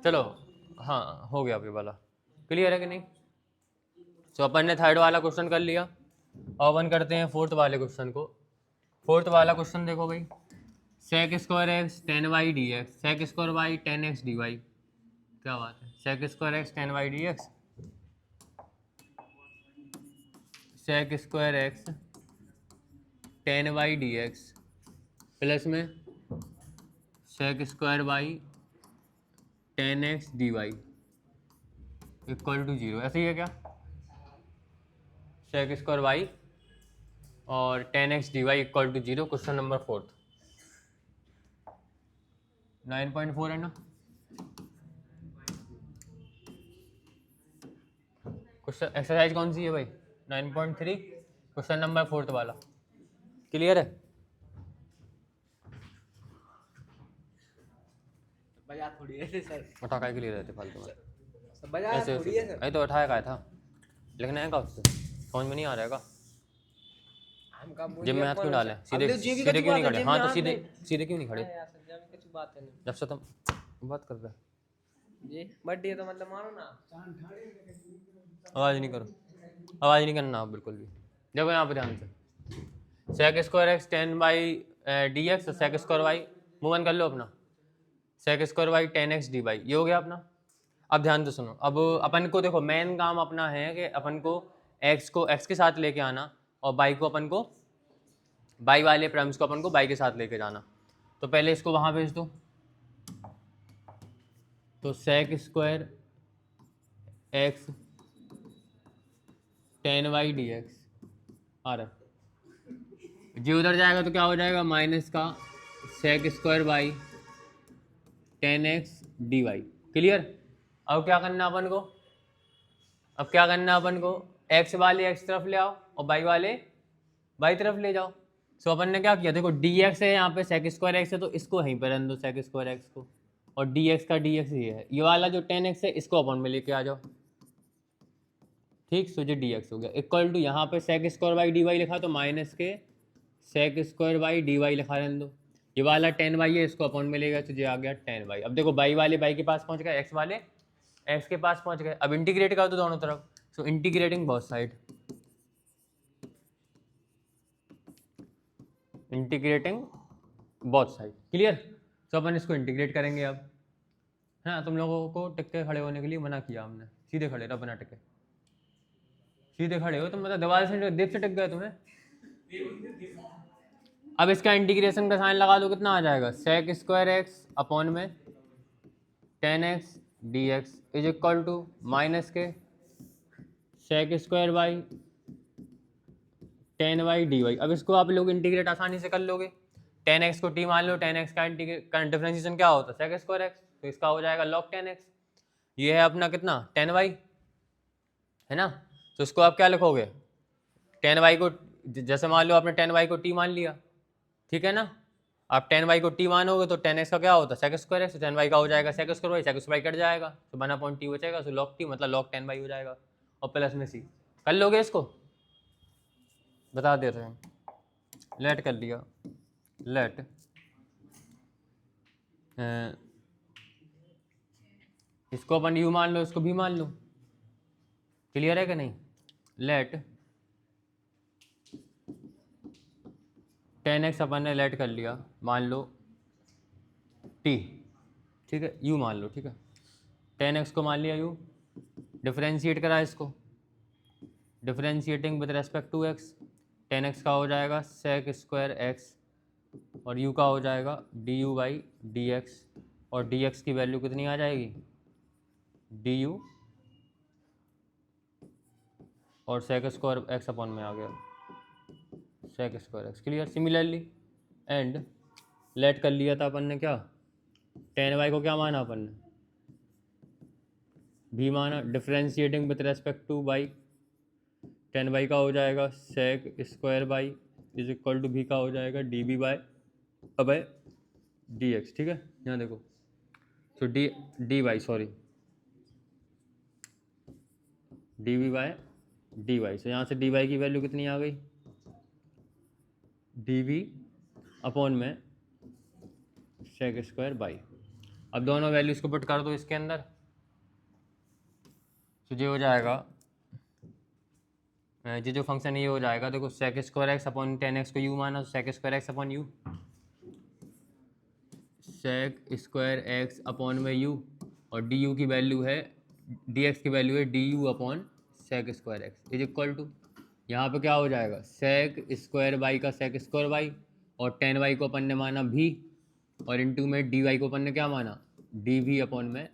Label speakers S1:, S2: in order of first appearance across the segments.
S1: चलो हाँ हो गया अभी वाला, क्लियर है कि नहीं। तो अपन ने थर्ड वाला क्वेश्चन कर लिया, और अपन करते हैं फोर्थ वाले क्वेश्चन को। फोर्थ वाला क्वेश्चन देखो भाई, sec square x tan y d x sec square y tan x d y. क्या बात है, sec square x tan y d x, sec square x tan y d x plus में sec square y tan x d y equal to zero, ऐसे ही है क्या। Sec square y और tan x d y equal to zero, question number fourth. 9.4 है ना। Question exercise कौन सी है भाई, 9.3, क्वेश्चन नंबर फोर्थ वाला, क्लियर है।
S2: बजा थोड़ी है सर,
S1: उठा काय के लिए रहते फालतू में,
S2: बजा
S1: ऐसे
S2: थोड़ी है सर।
S1: अरे तो उठाया काय था, लिखना है का उससे, समझ में नहीं आ रहेगा।
S2: हम कब
S1: जिम में हाथ क्यों डालें, सीधे सीधे क्यों नहीं खड़े, हाँ तो सीधे सीधे क्यों नहीं खड़े,
S2: यार संजय में कुछ बात है नहीं
S1: जब से तुम बात कर रहे हो।
S2: जी बर्थडे तो मतलब मारो ना।
S1: आवाज़ नहीं करो, आवाज़ नहीं करना आप बिल्कुल भी। देखो यहाँ पे ध्यान से, sec square x tan y d x sec square y, move on कर लो अपना, sec square y tan x d y, ये हो गया अपना। अब ध्यान से सुनो, अब अपन को देखो मेन काम अपना है कि अपन को एक्स के साथ लेके आना, और बाई को अपन को, बाई वाले प्रम्स को अपन को बाई के साथ लेके जाना। तो पहले इसको वहाँ भेज दो, तो sec square x tan y d x आ रहा है, जी उधर जाएगा तो क्या हो जाएगा, माइनस का sec square y tan x d y, clear. अब क्या करना अपन को, अब क्या करना अपन को, एक्स वाले एक्स तरफ ले आओ और बाई वाले बाई तरफ ले जाओ। सो अपन ने क्या किया, देखो डी एक्स है यहाँ पे, सेक स्क्वायर एक्स है तो इसको यहीं पर रन दो सेक स्क्वायर एक्स को, और डी एक्स का डी एक्स ये है, ये वाला जो टेन एक्स है इसको अपन में लेके आ जाओ, ठीक। सो जो डी एक्स हो गया इक्वल टू, यहाँ पे sec square y d y लिखा तो माइनस के sec square y d y लिखा रहने दो, ये वाला टेन वाई है इसको अपन में लेगा तो ये आ गया टेन वाई। अब देखो बाई वाले बाई के पास पहुँच गए, एक्स वाले एक्स के पास पहुँच गए, अब इंटीग्रेट कर दो दोनों तरफ। So integrating both side, integrating both side, clear. तो अपन इसको इंटीग्रेट करेंगे अब, है ना। तुम लोगों को टिक्के खड़े होने के लिए मना किया हमने, सीधे खड़े रहो बिना टिके, सीधे खड़े हो तुम, मतलब दीवार से देख से टिक गए तुम्हें। अब इसका इंटीग्रेशन का साइन लगा दो, कितना आ जाएगा, सेक स्क्वायर एक्स अपॉन में tan x d x is equal to minus के sec square by tan y d y. अब इसको आप लोग इंटीग्रेट आसानी से कर लोगे, टेन एक्स को टी मान लो, टेन एक्स का डिफरेंशिएशन क्या होता है, सेक स्क्वायर एक्स, तो इसका हो जाएगा लॉग टेन एक्स। ये है अपना कितना, टेन वाई, है ना। तो इसको आप क्या लिखोगे, टेन वाई को, जैसे मान लो आपने टेन वाई को टी मान लिया, ठीक है ना। आप टेन वाई को टी मानोगे तो टेन एक्स का क्या होता है, sec square x, tan y का हो जाएगा sec square y, sec square y cut जाएगा तो वन अपॉइंट टी बचेगा, तो लॉग टी मतलब लॉग टेन वाई हो जाएगा, और प्लस में सी। कर लोगे इसको, बता देते हैं, लेट कर लिया, लेट इसको अपन यू मान लो, इसको भी मान लो, क्लियर है कि नहीं। लेट टेन एक्स अपन ने लेट कर लिया, मान लो टी, ठीक है, यू मान लो, ठीक है, टेन एक्स को मान लिया यू, डिफरेंशिएट करा इसको, differentiating with respect to x, tan x का हो जाएगा सेक स्क्वायर एक्स, और यू का हो जाएगा d u by d x, और डी एक्स की वैल्यू कितनी आ जाएगी, डी यू, और सेक स्क्वायर एक्स अपॉन में आ गया sec square x, clear. Similarly and let कर लिया था अपन ने क्या, टेन वाई को क्या माना अपन ने, भी माना, differentiating with respect to y, tan y का हो जाएगा sec square y is equal to भी का हो जाएगा डी बी बाई अब डी एक्स, ठीक है। यहाँ देखो, तो d y sorry d v by d y, तो यहाँ से डी वाई की वैल्यू कितनी आ गई, डी वी अपॉन में सेक स्क्वायर बाई। अब दोनों वैल्यूज़ को पुट कर दो इसके अंदर, तो ये हो जाएगा, ये जो फंक्शन ये हो जाएगा, देखो सेक स्क्वायर एक्स अपॉन 10x को u माना, तो sec square x upon u, sec square x upon में u, और डी यू की वैल्यू है, डी एक्स की वैल्यू है d u upon sec square x is equal to, यहाँ पे क्या हो जाएगा, सेक स्क्वायर वाई का सेक स्क्वायर वाई, और 10y को अपन ने माना भी, और इनटू में डी वाई को अपन ने क्या माना, डी वी अपॉन में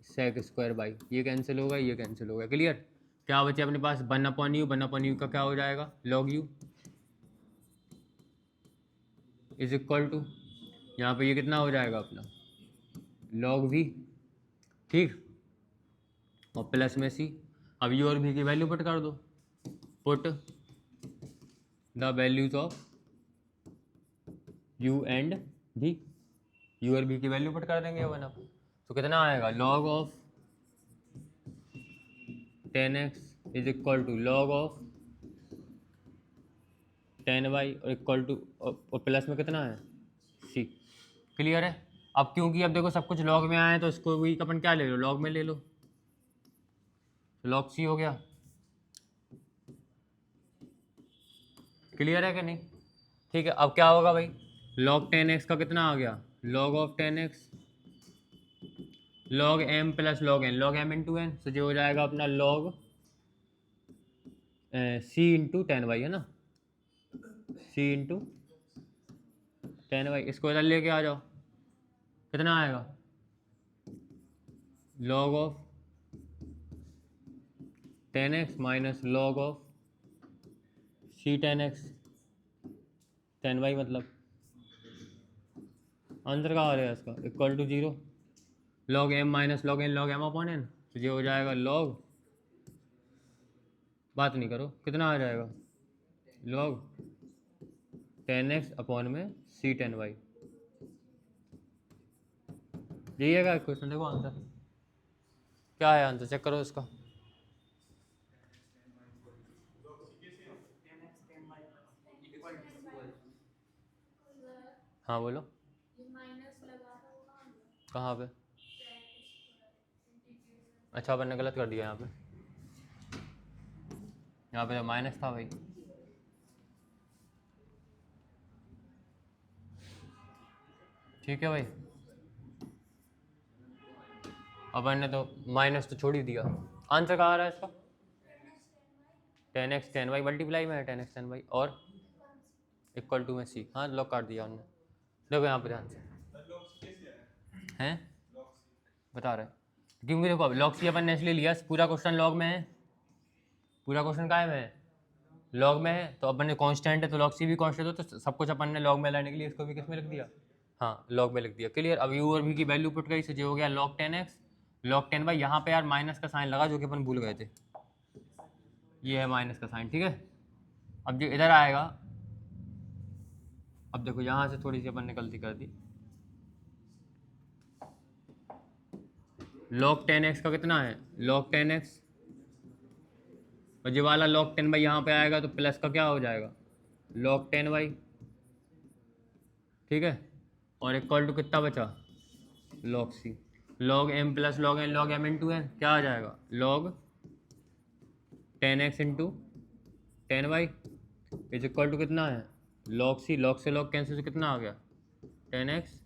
S1: सेक स्क्वायर वाई, ये कैंसिल होगा, ये कैंसिल होगा, क्लियर। क्या बचे अपने पास, 1/u का क्या हो जाएगा, log u is equal to, यहाँ पे ये कितना हो जाएगा अपना, लॉग वी, ठीक, और प्लस में सी। अब यू और भी की वैल्यू पुट कर दो, put the values of you and भी, यू और भी की वैल्यू पुट कर देंगे वन अप, तो कितना आएगा, log of 10x is equal to log of 10y और इक्वल टू, और प्लस में कितना है, सी, क्लियर है। अब क्योंकि अब देखो सब कुछ लॉग में आया है, तो इसको भी अपन क्या ले लो, लॉग में ले लो, तो लॉग सी हो गया, क्लियर है कि नहीं, ठीक है। अब क्या होगा भाई, log 10x का कितना आ गया, log of 10x log m plus log m into n, तो जो हो जाएगा अपना log c इंटू 10y है ना, c इंटू 10y, इसको इधर लेके आ जाओ, कितना आएगा, log of 10x minus log of c 10x 10y, मतलब आंसर कहाँ आ रहा है इसका, equal to 0, log m minus log m upon n, तो ये हो जाएगा log, बात नहीं करो, कितना आ जाएगा, log 10x अपॉन में c 10y, यही है क्वेश्चन। देखो आंसर क्या है, आंसर चेक करो इसका, हाँ बोलो, कहाँ पे, अच्छा अपन ने गलत कर दिया यहाँ पे तो माइनस था भाई, ठीक है भाई, अपन ने तो माइनस तो छोड़ ही दिया, आंसर कहाँ आ रहा है इसका, 10x 10y मल्टीप्लाई में है 10x 10y और इक्वल टू में सी, हाँ लॉक काट दिया उन्होंने, देखो यहाँ पे ध्यान से हैं, बता रहे क्योंकि देखो अब लॉग सी अपन ने इसलिए लिया, पूरा क्वेश्चन लॉग में है, पूरा क्वेश्चन काय में है, लॉग में है, तो अपन ने कांस्टेंट है तो लॉग सी भी कांस्टेंट हो, तो सब कुछ अपन ने लॉग में लाने के लिए इसको भी किस में लिख दिया, हाँ लॉग में लिख दिया, क्लियर। अब यू और भी की वैल्यू पुट गई, जो हो गया log 10x log 10 भाई, यहाँ पे यार माइनस का साइन लगा जो कि अपन भूल गए थे, ये है माइनस का साइन, ठीक है। अब जो इधर आएगा, अब देखो यहाँ से थोड़ी सी अपन ने गलती कर दी, log 10x का कितना है, log 10x, और ये वाला log 10 भाई यहाँ पे आएगा तो प्लस का क्या हो जाएगा, log 10y, ठीक है, और इक्वल टू कितना बचा, log c, log m plus log m into n, क्या आ जाएगा, log 10x इंटू 10y इज इक्वल टू कितना है, log c, log से log कैंसिल, से कितना आ गया, 10x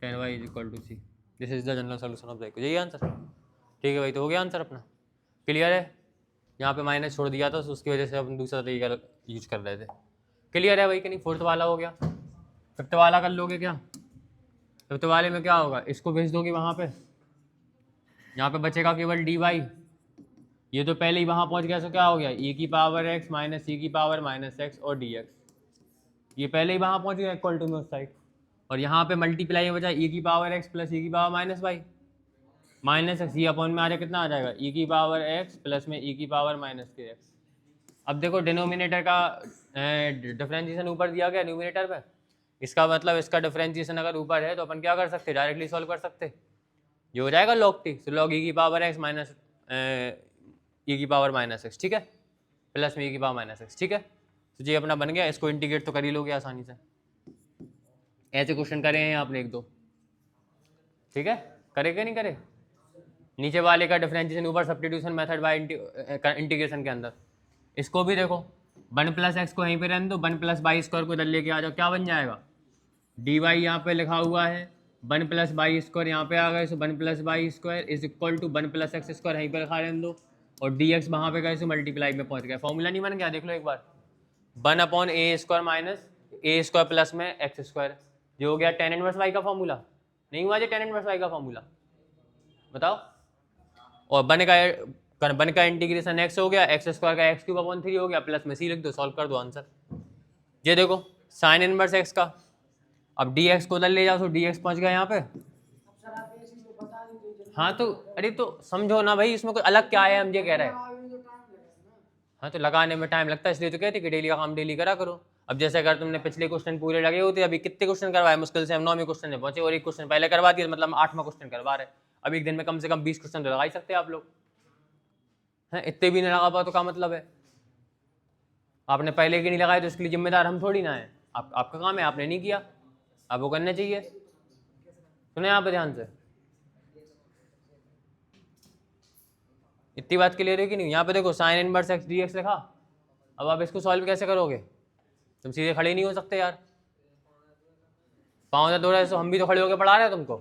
S1: 10y is equal to c, this is the general solution of the equation, यही आंसर, ठीक है भाई, तो हो गया आंसर अपना, क्लियर है। यहाँ पे माइनस छोड़ दिया था तो उसकी वजह से अपन दूसरा तरीका यूज कर रहे थे, क्लियर है भाई कि नहीं। फोर्थ वाला हो गया, फिफ्थ वाला कर लोगे क्या, फिफ्थ वाले में क्या होगा, इसको भेज दोगे वहाँ पे, यहाँ पे बचेगा केवल डी वाई, ये तो पहले ही वहाँ पहुँच गया, तो क्या हो गया, e की पावर x माइनस e की पावर माइनस x और dx, ये पहले ही वहाँ पहुँच गया इक्वल टू में उस साइड, और यहाँ पे मल्टीप्लाई में बचा e की पावर x प्लस e की power minus y minus x, ये अपॉन में आ रहा है, कितना आ जाएगा, e की पावर x प्लस में e की पावर माइनस के एक्स। अब देखो डिनोमिनेटर का डिफरेंशिएशन ऊपर दिया गया न्यूमिनेटर पे, इसका मतलब इसका डिफरेंशिएशन अगर ऊपर है तो अपन क्या कर सकते हैं, डायरेक्टली सॉल्व कर सकते हैं, ये हो जाएगा log t, तो log e की पावर x माइनस e की पावर माइनस एक्स, ठीक है, प्लस में e की पावर माइनस एक्स, ठीक है, तो ये अपना बन गया, इसको इंटीग्रेट तो कर ही लोगे आसानी से, ऐसे क्वेश्चन करे हैं आपने एक दो, ठीक है, करे कि नहीं करे? नीचे वाले का डिफरेंशिएशन ऊपर सब्स्टिट्यूशन मेथड बाय इंटीग्रेशन के अंदर। इसको भी देखो, 1 प्लस एक्स को यहीं पे रहने दो, 1 प्लस बाई स्क्वायर को इधर लेके आ जाओ, क्या बन जाएगा? डी वाई यहाँ पे लिखा हुआ है, 1 प्लस बाई स्क्वायर यहाँ पे आ गए, so 1 plus y square is equal to 1 plus x square यहीं पे लिखा रहने दो, और डी एक्स वहाँ पे गए सो मल्टीप्लाई में पहुँच गया। फॉर्मूला नहीं बन गया? देख लो एक बार, 1 अपॉन ए स्क्वायर माइनस ए स्क्वायर प्लस में एक्स स्क्वायर, जो हो गया tan इनवर्स वाई का फॉर्मूला। नहीं हुआ जी tan इनवर्स वाई का फॉर्मूला? बताओ। और 1 का इंटीग्रेशन एक्स हो गया, एक्स स्क्वायर का एक्स क्यूब अपॉन 3 हो गया, प्लस में सी लिख दो, सॉल्व कर दो आंसर। ये देखो साइन इनवर्स एक्स का, अब डी एक्स को उधर ले जाओ तो डी एक्स पहुँच गया यहाँ पे। हाँ तो अरे तो समझो ना भाई, इसमें कोई अलग क्या है, हम ये कह रहे हैं। हाँ तो लगाने में टाइम लगता है, इसलिए तो कहते कि डेली का काम डेली करा करो। अब जैसे अगर तुमने पिछले क्वेश्चन पूरे लगे होते, अभी कितने क्वेश्चन करवाए, मुश्किल से हम 9वें क्वेश्चन में पहुंचे, और एक क्वेश्चन पहले करवा दिया, मतलब 8वां क्वेश्चन करवा रहे। अब एक दिन में कम से कम 20 क्वेश्चन तो लगा ही सकते हैं आप लोग हैं। इतने भी नहीं लगा पाओ तो क्या मतलब है? आपने पहले के नहीं लगाए तो इसके लिए जिम्मेदार हम थोड़ी ना है, आपका काम है, आपने नहीं किया, आप वो करना चाहिए। सुने यहाँ पे ध्यान से, इतनी बात क्लियर है कि नहीं? यहाँ पे देखो sine inverse x d x लिखा, अब आप इसको सॉल्व कैसे करोगे? तुम सीधे खड़े नहीं हो सकते यार, पाँव से दौड़ा, तो हम भी तो खड़े होकर पढ़ा रहे हैं तुमको,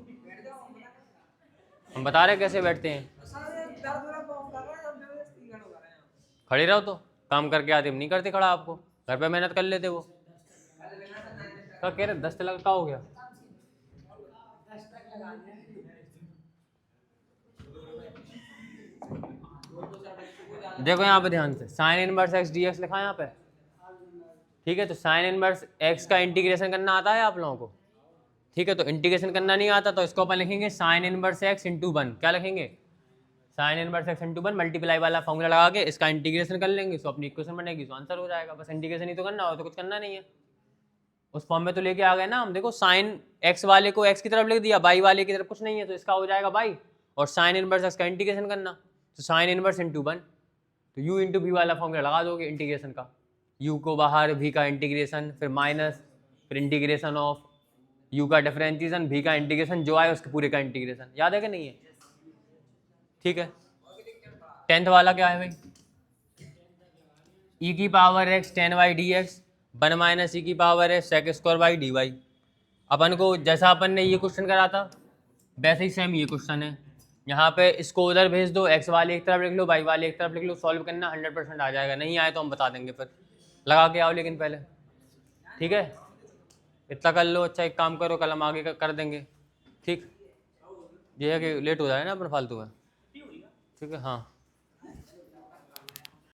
S1: हम बता रहे कैसे बैठते हैं। खड़े रहो तो काम करके आते, हम नहीं करते खड़ा, आपको घर पे मेहनत कर लेते वो। क्या कह रहे 10 तक का हो गया? देखो यहाँ पे ध्यान से, sine inverse x d x लिखा है यहाँ पे, ठीक है। तो साइन इनवर्स एक्स का इंटीग्रेशन करना आता है आप लोगों को? ठीक है, तो इंटीग्रेशन करना नहीं आता तो इसको अपन लिखेंगे साइन इनवर्स एक्स इंटू 1। क्या लिखेंगे? Sine inverse x into 1, multiply वाला फॉर्मूला लगा के इसका इंटीग्रेशन कर लेंगे, तो अपनी इक्वेशन बनेगी, तो आंसर हो जाएगा। बस इंटीग्रेशन ही तो करना हो, तो कुछ करना नहीं है। उस फॉर्म में तो लेके आ गए ना हम। देखो साइन एक्स वाले को एक्स की तरफ लिख दिया, बाई वाले की तरफ कुछ नहीं है, तो इसका हो जाएगा बाई, और साइन इनवर्स एक्स का इंटीग्रेशन करना, तो साइन इनवर्स इंटू 1, तो u इंटू वी वाला फॉर्मूला लगा दोगे इंटीग्रेशन का, u को बाहर, v का इंटीग्रेशन, फिर माइनस, फिर इंटीग्रेशन ऑफ u का डिफरेंशिएशन, v का इंटीग्रेशन, जो आए उसके पूरे का इंटीग्रेशन। याद है कि नहीं है? ठीक है। 10th वाला क्या है भाई? e की power x tan y dx 1 minus e की power x sec square y dy। अपन को जैसा अपन ने ये क्वेश्चन करा था वैसे ही सेम ये क्वेश्चन है। यहाँ पे इसको उधर भेज दो, x वाले एक तरफ लिख लो, y वाले एक तरफ लिख लो, सॉल्व करना, 100% आ जाएगा। नहीं आए तो हम बता देंगे, फिर लगा के आओ लेकिन पहले, ठीक है? इतना कर लो। अच्छा एक काम करो, कल हम आगे कर देंगे, ठीक? ये है कि लेट हो जाए ना अपन फालतू में, ठीक है? हाँ।